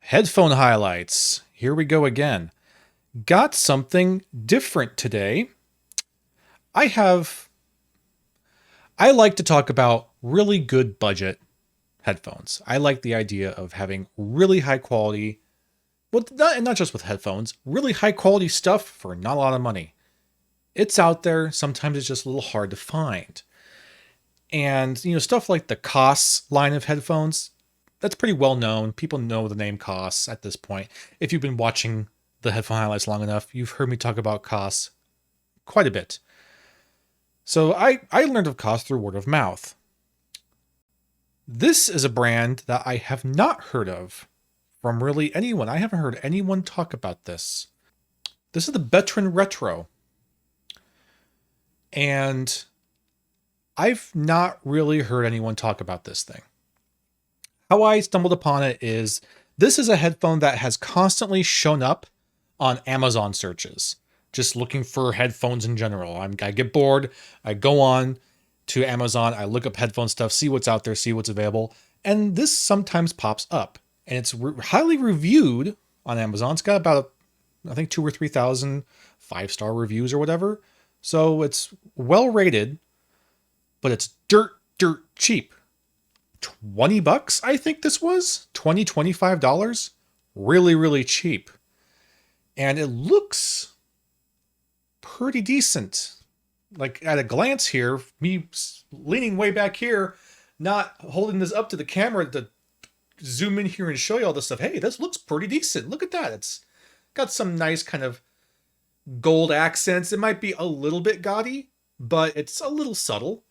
Headphone highlights. Here we go again. Got something different today. I have I like to talk about really good budget headphones. I like the idea of having really high quality, well, not just with headphones, really high quality stuff for not a lot of money. It's out there. Sometimes it's just a little hard to find. And, stuff like the Koss line of headphones, that's pretty well known. People know the name Koss at this point. If you've been watching the headphone highlights long enough, you've heard me talk about Koss quite a bit. So I learned of Koss through word of mouth. This is a brand that I have not heard of from really anyone. I haven't heard anyone talk about this. This is the Betron Retro. And I've not really heard anyone talk about this thing. How I stumbled upon it is this is a headphone that has constantly shown up on Amazon searches, just looking for headphones in general. I get bored. I go on to Amazon. I look up headphone stuff, see what's out there, see what's available. And this sometimes pops up. And it's highly reviewed on Amazon. It's got about, I think, 2,000 or 3,000 5-star reviews or whatever. So it's well rated, but it's dirt cheap. 20 bucks, I think this was. $25. Really cheap. And it looks pretty decent. Like at a glance here, me leaning way back here, not holding this up to the camera to zoom in here and show you all this stuff. Hey, this looks pretty decent. Look at that. It's got some nice kind of gold accents. It might be a little bit gaudy, but it's a little subtle.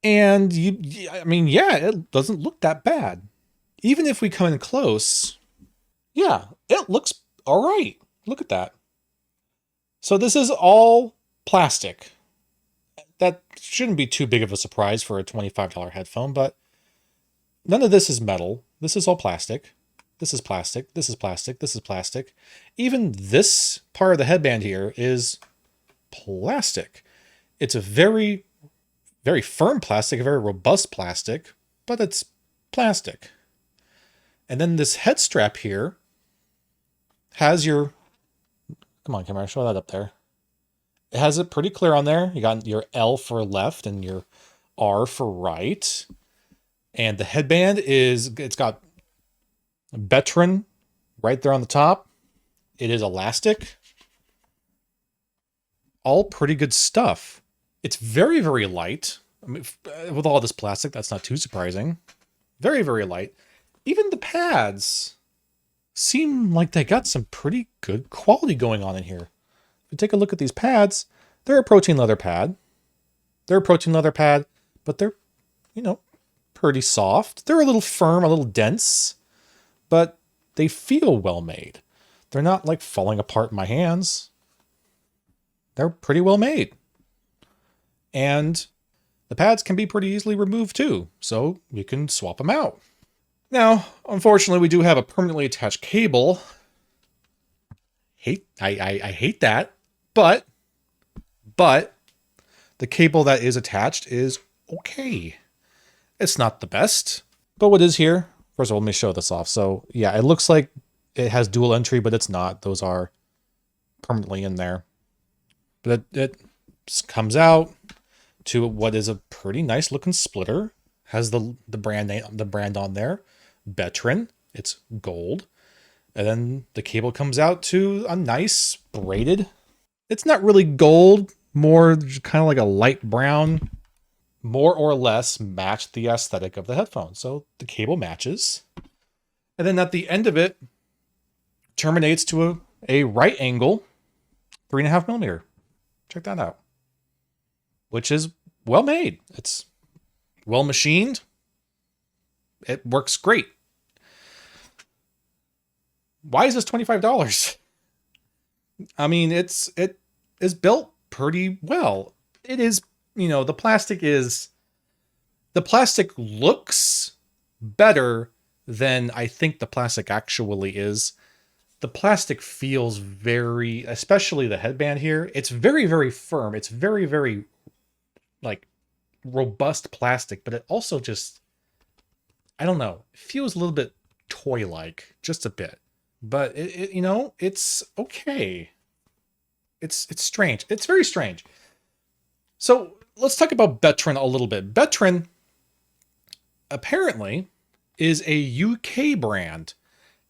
And it doesn't look that bad. Even if we come in close, yeah, it looks all right. Look at that. So this is all plastic. That shouldn't be too big of a surprise for a $25 headphone, but none of this is metal. This is all plastic. This is plastic. This is plastic. This is plastic. Even this part of the headband here is plastic. It's a very firm plastic, a very robust plastic, but it's plastic. And then this head strap here has your, come on camera, show that up there. It has it pretty clear on there. You got your L for left and your R for right. And the headband it's got Betron right there on the top. It is elastic. All pretty good stuff. It's very light. I mean, with all this plastic, that's not too surprising. Very light. Even the pads seem like they got some pretty good quality going on in here. If you take a look at these pads, they're a protein leather pad. But they're, pretty soft. They're a little firm, a little dense, but they feel well made. They're not like falling apart in my hands. They're pretty well made. And the pads can be pretty easily removed too, so you can swap them out. Now, unfortunately, we do have a permanently attached cable. I hate that, but the cable that is attached is okay. It's not the best, but what is here? First of all, let me show this off. So yeah, it looks like it has dual entry, but it's not. Those are permanently in there. But it comes out to what is a pretty nice looking splitter. Has the brand name, the brand on there, Betron. It's gold, and then the cable comes out to a nice braided. It's not really gold, more kind of like a light brown. More or less match the aesthetic of the headphone. So the cable matches, and then at the end of it terminates to a right angle 3.5 millimeter. Check that out. Which is well made. It's well machined. It works great. Why is this $25? I mean, it is built pretty well. It is, the plastic looks better than I think the plastic actually is. The plastic feels very, especially the headband here, it's very firm. It's very like robust plastic, but it also just, I don't know, it feels a little bit toy-like, just a bit. But you know, it's okay. It's strange. It's very strange. So let's talk about Betron a little bit. Betron apparently is a UK brand,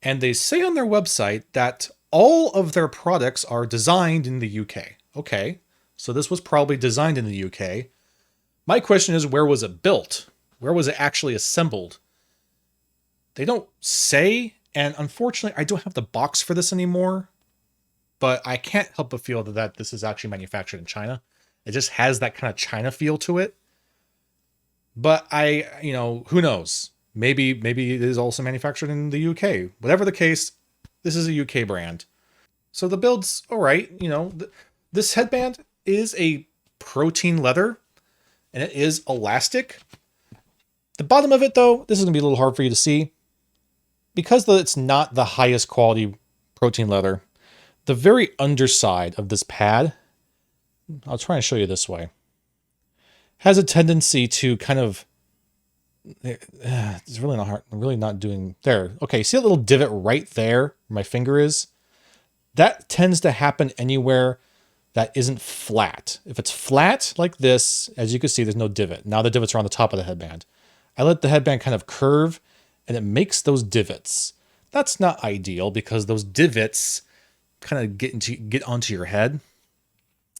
and they say on their website that all of their products are designed in the UK. Okay, so this was probably designed in the UK. My question is, where was it built? Where was it actually assembled? They don't say, and unfortunately, I don't have the box for this anymore, but I can't help but feel that this is actually manufactured in China. It just has that kind of China feel to it. But you know, who knows? Maybe it is also manufactured in the UK. Whatever the case, this is a UK brand. So the build's all right. You know, this headband is a protein leather, and it is elastic. The bottom of it, though, this is going to be a little hard for you to see. Because it's not the highest quality protein leather, the very underside of this pad, I'll try and show you this way, has a tendency to kind of, it's really not hard, I'm really not doing, there. Okay, see that little divot right there where my finger is? That tends to happen anywhere that isn't flat. If it's flat like this, as you can see, there's no divot. Now the divots are on the top of the headband. I let the headband kind of curve, and it makes those divots. That's not ideal because those divots kind of get onto your head.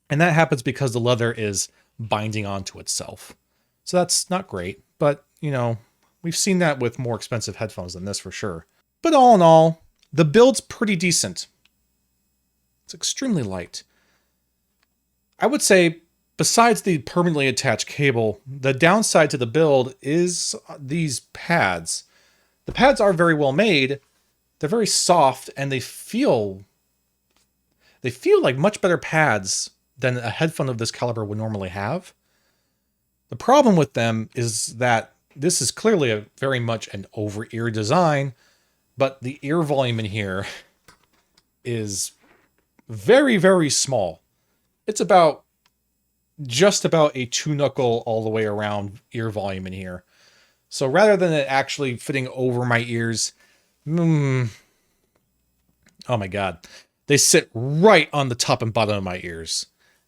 And that happens because the leather is binding onto itself. So that's not great, but you know, we've seen that with more expensive headphones than this for sure. But all in all, the build's pretty decent. It's extremely light. I would say, besides the permanently attached cable, the downside to the build is these pads. The pads are very well made. They're very soft, and they feel like much better pads than a headphone of this caliber would normally have. The problem with them is that this is clearly very much an over-ear design, but the ear volume in here is very, very small. It's just about a 2-knuckle all the way around ear volume in here. So rather than it actually fitting over my ears, oh my God, they sit right on the top and bottom of my ears.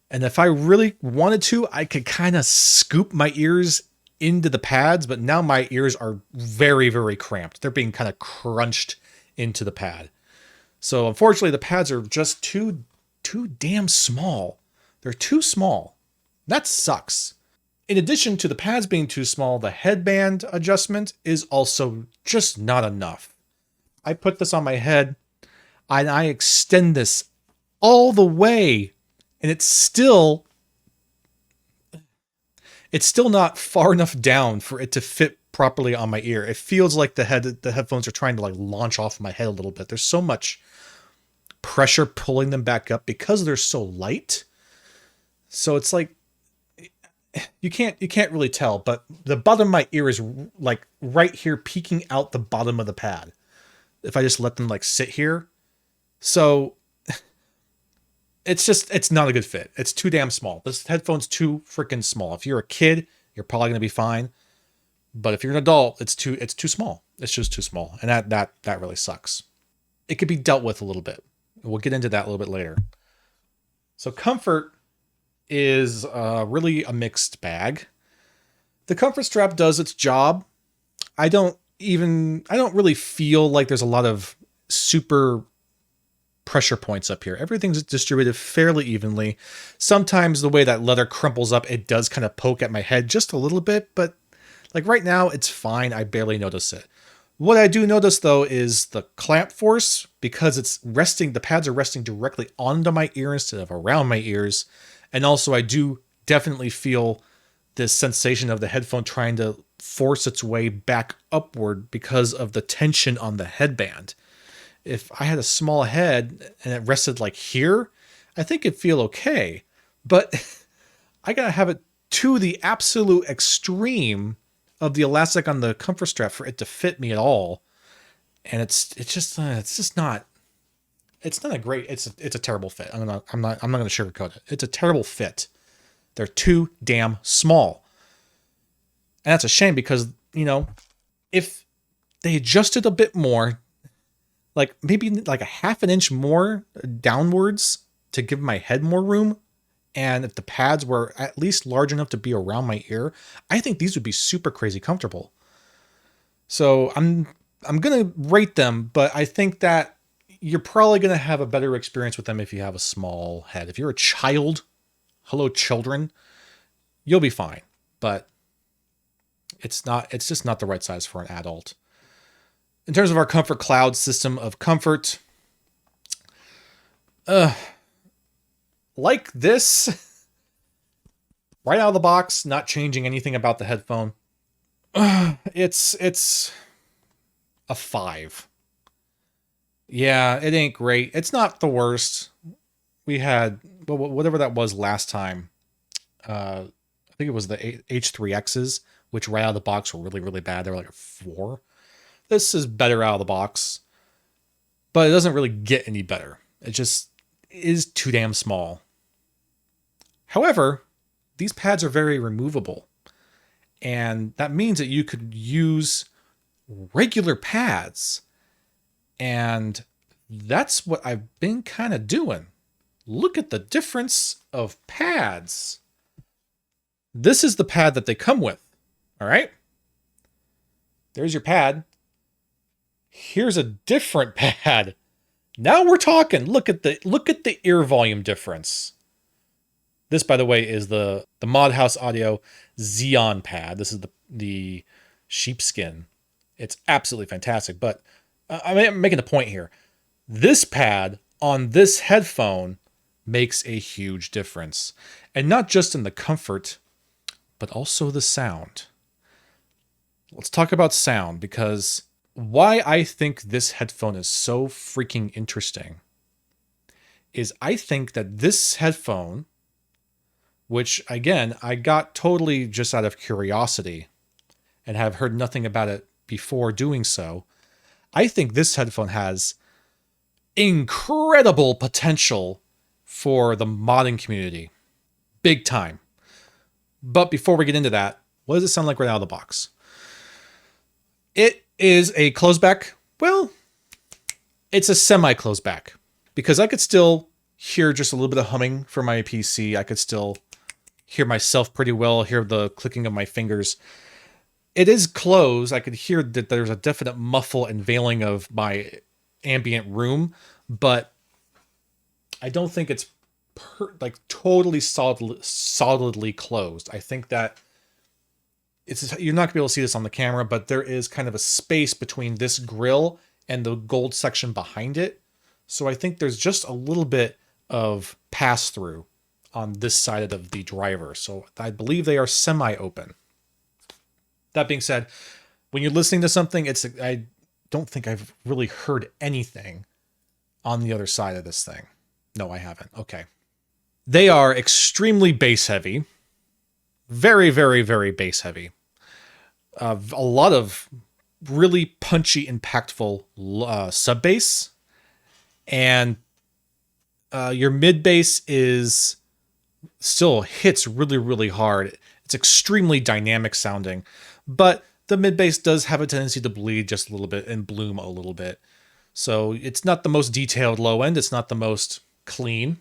And if I really wanted to, I could kind of scoop my ears into the pads, but now my ears are very, very cramped. They're being kind of crunched into the pad. So unfortunately, the pads are just too damn small. They're too small. That sucks. In addition to the pads being too small, the headband adjustment is also just not enough. I put this on my head and I extend this all the way, and it's still not far enough down for it to fit properly on my ear. It feels like the headphones are trying to like launch off my head a little bit. There's so much pressure pulling them back up because they're so light. So it's like you can't really tell, but the bottom of my ear is like right here peeking out the bottom of the pad if I just let them like sit here. So it's not a good fit. It's too damn small. This headphone's too freaking small. If you're a kid, you're probably going to be fine. But if you're an adult, it's too small. It's just too small. And that really sucks. It could be dealt with a little bit. We'll get into that a little bit later. So comfort is really a mixed bag. The comfort strap does its job. I don't really feel like there's a lot of super pressure points up here. Everything's distributed fairly evenly. Sometimes the way that leather crumples up, it does kind of poke at my head just a little bit, but like right now it's fine. I barely notice it. What I do notice though is the clamp force, because the pads are resting directly onto my ear instead of around my ears. And also I do definitely feel this sensation of the headphone trying to force its way back upward because of the tension on the headband. If I had a small head and it rested like here, I think it'd feel okay. But I gotta have it to the absolute extreme of the elastic on the comfort strap for it to fit me at all. And it's just not a great, it's a terrible fit. I'm not gonna sugarcoat it. It's a terrible fit. They're too damn small. And that's a shame because, you know, if they adjusted a bit more, like maybe like a half an inch more downwards to give my head more room. And if the pads were at least large enough to be around my ear, I think these would be super crazy comfortable. So I'm going to rate them, but I think that you're probably going to have a better experience with them if you have a small head. If you're a child, hello children, you'll be fine. But it's just not the right size for an adult. In terms of our Comfort Cloud system of comfort, like this, right out of the box, not changing anything about the headphone. It's a 5. Yeah, it ain't great. It's not the worst. We had whatever that was last time. I think it was the H3Xs, which right out of the box were really, really bad. They were like a 4. This is better out of the box, but it doesn't really get any better. It just is too damn small. However, these pads are very removable, and that means that you could use regular pads, and that's what I've been kind of doing. Look at the difference of pads. This is the pad that they come with. All right. There's your pad. Here's a different pad. Now we're talking. Look at the ear volume difference. This, by the way, is the Mod House Audio Xeon pad. This is the sheepskin. It's absolutely fantastic. But I'm making a point here. This pad on this headphone makes a huge difference. And not just in the comfort, but also the sound. Let's talk about sound, because why I think this headphone is so freaking interesting is I think that this headphone, which again, I got totally just out of curiosity and have heard nothing about it before doing so, I think this headphone has incredible potential for the modding community. Big time. But before we get into that, what does it sound like right out of the box? It is a closed back. Well, it's a semi-closed back, because I could still hear just a little bit of humming from my PC. I could still hear myself pretty well, hear the clicking of my fingers. It is closed. I could hear that there's a definite muffle and veiling of my ambient room, but I don't think it's totally solidly closed. I think that you're not gonna be able to see this on the camera, but there is kind of a space between this grill and the gold section behind it. So I think there's just a little bit of pass through on this side of the driver. So I believe they are semi-open. That being said, when you're listening to something, I don't think I've really heard anything on the other side of this thing. No, I haven't. Okay. They are extremely bass heavy. Very, very, very bass heavy. A lot of really punchy, impactful sub bass. And your mid bass still hits really, really hard. It's extremely dynamic sounding. But the mid bass does have a tendency to bleed just a little bit and bloom a little bit. So it's not the most detailed low end. It's not the most clean.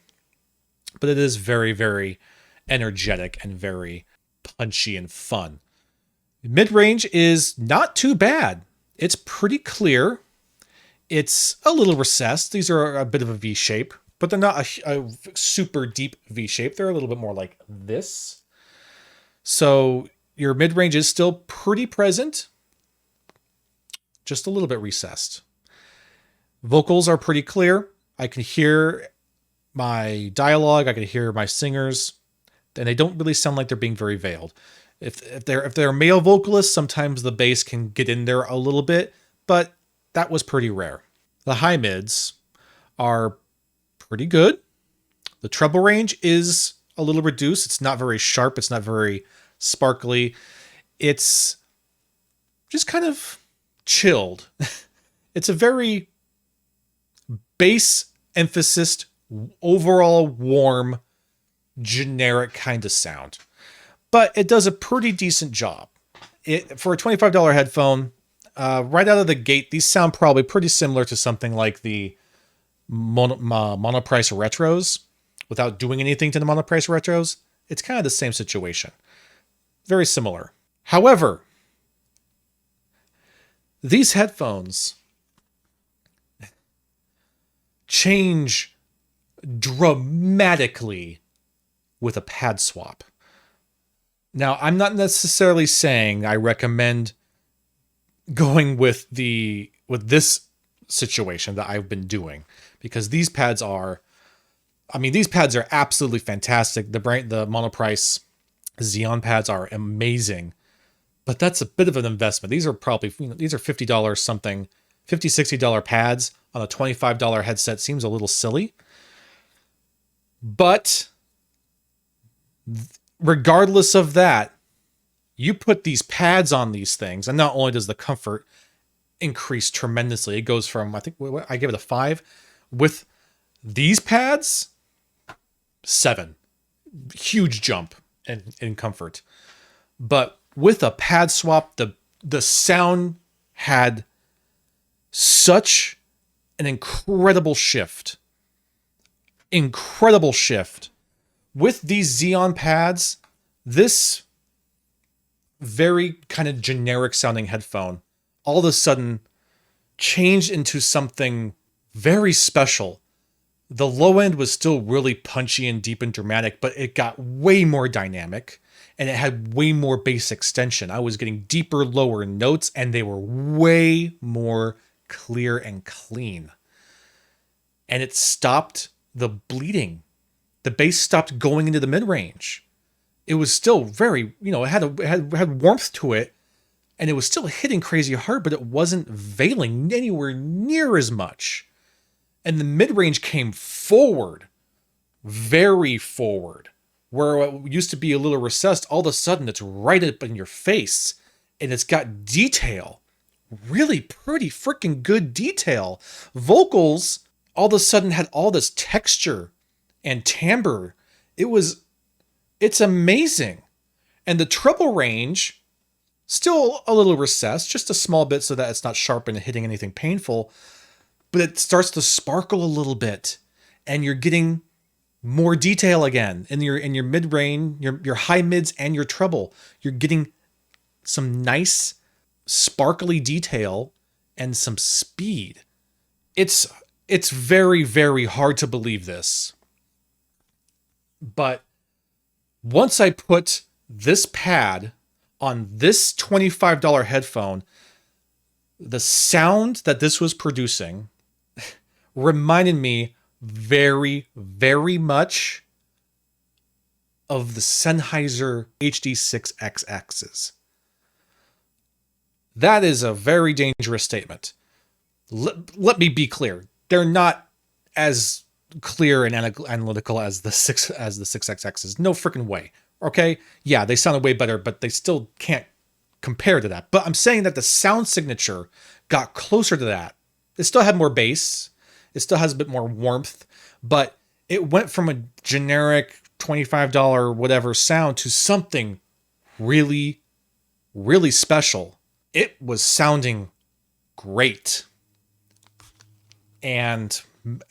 But it is very, very energetic and very punchy and fun. Mid-range is not too bad. It's pretty clear. It's a little recessed. These are a bit of a V shape, but they're not a super deep V shape. They're a little bit more like this. So your mid-range is still pretty present, just a little bit recessed. Vocals are pretty clear. I can hear my dialogue. I can hear my singers, and they don't really sound like they're being very veiled. If they're male vocalists, sometimes the bass can get in there a little bit, but that was pretty rare. The high mids are pretty good. The treble range is a little reduced. It's not very sharp. It's not very sparkly. It's just kind of chilled. It's a very bass emphasis, overall warm, generic kind of sound. But it does a pretty decent job. For a $25 headphone, right out of the gate, these sound probably pretty similar to something like the monoprice retros. Without doing anything to the monoprice retros, it's kind of the same situation. Very similar. However, these headphones change dramatically with a pad swap. Now, I'm not necessarily saying I recommend going with this situation that I've been doing, because these pads are, these pads are absolutely fantastic. The monoprice Xeon pads are amazing, but that's a bit of an investment. These are probably, these are $50 something, $50, $60 pads on a $25 headset seems a little silly. But regardless of that, you put these pads on these things, and not only does the comfort increase tremendously, it goes from, I think I give it a 5. With these pads, 7. Huge jump in comfort. But with a pad swap, the sound had such an incredible shift. Incredible shift. With these Xeon pads, this very kind of generic sounding headphone all of a sudden changed into something very special. The low end was still really punchy and deep and dramatic, but it got way more dynamic and it had way more bass extension. I was getting deeper, lower notes, and they were way more clear and clean. And it stopped the bleeding. The bass stopped going into the mid-range. It was still very, it had warmth to it, and it was still hitting crazy hard, but it wasn't veiling anywhere near as much. And the mid-range came forward, very forward, where it used to be a little recessed. All of a sudden, it's right up in your face, and it's got detail. Really pretty freaking good detail. Vocals all of a sudden had all this texture and timbre. It's amazing. And the treble range, still a little recessed, just a small bit so that it's not sharp and hitting anything painful, but it starts to sparkle a little bit, and you're getting more detail again in your mid range, your high mids and your treble. You're getting some nice sparkly detail and some speed. It's very, very hard to believe this. But once I put this pad on this $25 headphone, the sound that this was producing reminded me very, very much of the Sennheiser HD6XXs. That is a very dangerous statement. Let me be clear. They're not as clear and analytical as the 6XXs. No freaking way. Okay? Yeah, they sounded way better, but they still can't compare to that. But I'm saying that the sound signature got closer to that. It still had more bass. It still has a bit more warmth, but it went from a generic $25 whatever sound to something really, really special. It was sounding great. And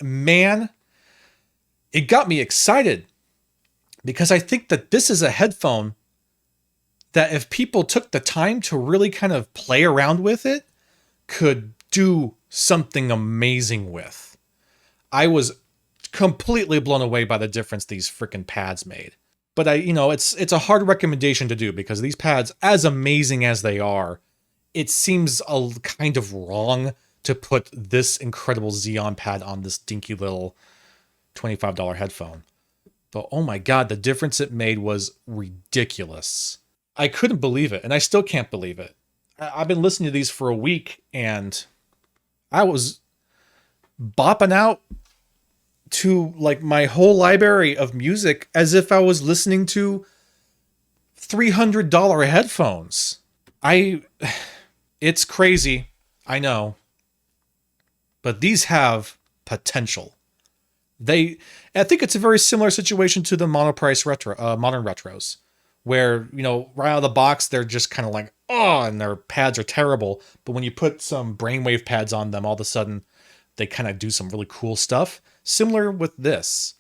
man, it got me excited, because I think that this is a headphone that if people took the time to really kind of play around with it, could do something amazing with. I was completely blown away by the difference these freaking pads made. But it's a hard recommendation to do, because these pads, as amazing as they are, it seems a kind of wrong to put this incredible Xeon pad on this dinky little $25 headphone. But oh my God, the difference it made was ridiculous. I couldn't believe it, and I still can't believe it. I've been listening to these for a week, and I was bopping out to like my whole library of music as if I was listening to $300 headphones. It's crazy, I know, but these have potential. I think it's a very similar situation to the monoprice modern retros, where, you know, right out of the box, they're just kind of like, oh, and their pads are terrible. But when you put some brainwave pads on them, all of a sudden they kind of do some really cool stuff. Similar with this.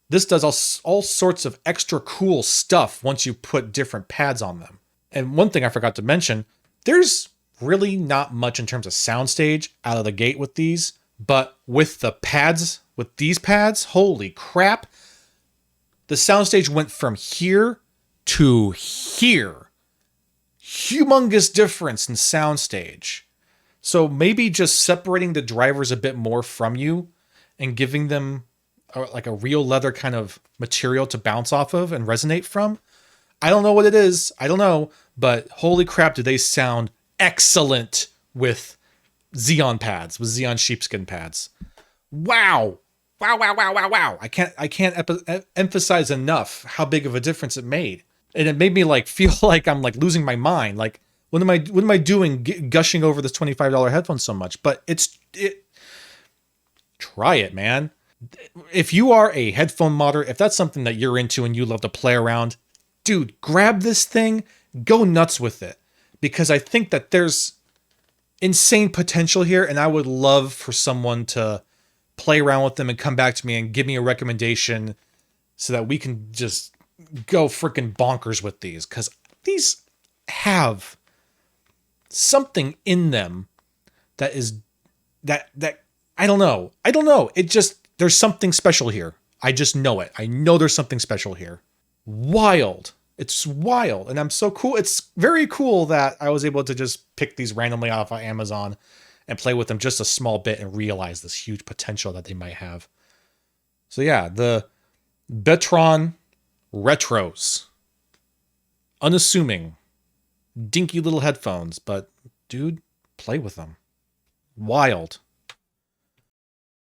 This does all sorts of extra cool stuff once you put different pads on them. And one thing I forgot to mention, there's really not much in terms of soundstage out of the gate with these, but with the pads, with these pads, holy crap, the soundstage went from here to here. Humongous difference in soundstage. So maybe just separating the drivers a bit more from you and giving them like a real leather kind of material to bounce off of and resonate from. I don't know what it is. I don't know. But holy crap, do they sound excellent with Xeon pads, with Xeon sheepskin pads. Wow. Wow, wow, wow, wow, wow. I can't emphasize enough how big of a difference it made. And it made me like feel like I'm like losing my mind. Like, what am I doing gushing over this $25 headphone so much? But try it, man. If you are a headphone modder, if that's something that you're into and you love to play around, dude, grab this thing, go nuts with it. Because I think that there's insane potential here, and I would love for someone to play around with them and come back to me and give me a recommendation so that we can just go freaking bonkers with these. Because these have something in them that is that I don't know. It just, there's something special here. I just know it. I know there's something special here. Wild. It's wild. And I'm so cool. It's very cool that I was able to just pick these randomly off of Amazon and play with them just a small bit and realize this huge potential that they might have. So yeah, the Betron Retros. Unassuming. Dinky little headphones, but dude, play with them. Wild.